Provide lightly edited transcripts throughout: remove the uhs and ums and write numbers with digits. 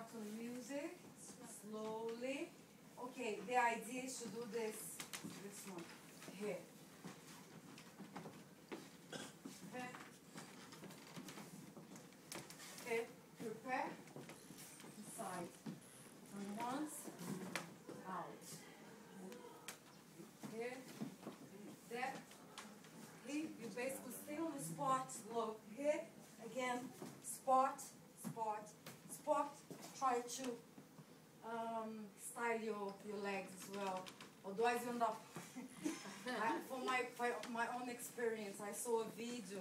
start on music, slowly. Okay, the idea is to do this one, here. Okay. Okay, prepare, inside, and once, out. Here, there, leave, you basically stay on the spot, look, here, again, spot, spot, spot, try to style your legs as well. Otherwise you end up, from my own experience, I saw a video.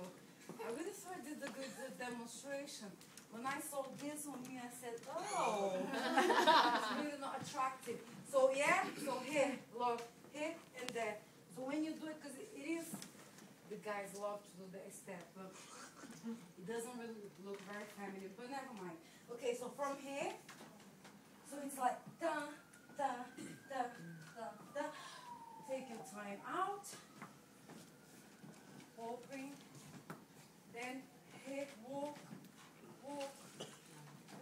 I really thought I did a good demonstration. When I saw this on me, I said, oh, it's really not attractive. So yeah, so here, look, here and there. So when you do it, because it is, the guys love to do the step, but it doesn't really look very feminine, but never mind. Okay, so from here, so it's like da, da, da, da, da. Take your time out, open, then hit, walk, walk,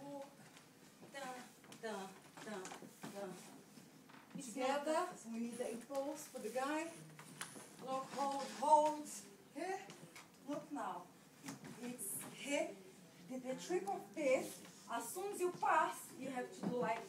walk, da, da, da, da. Together, so we need the impulse for the guy. Look, hold, hold, here. Look now, it's here. The trick of this, as soon as you pass, you have to do like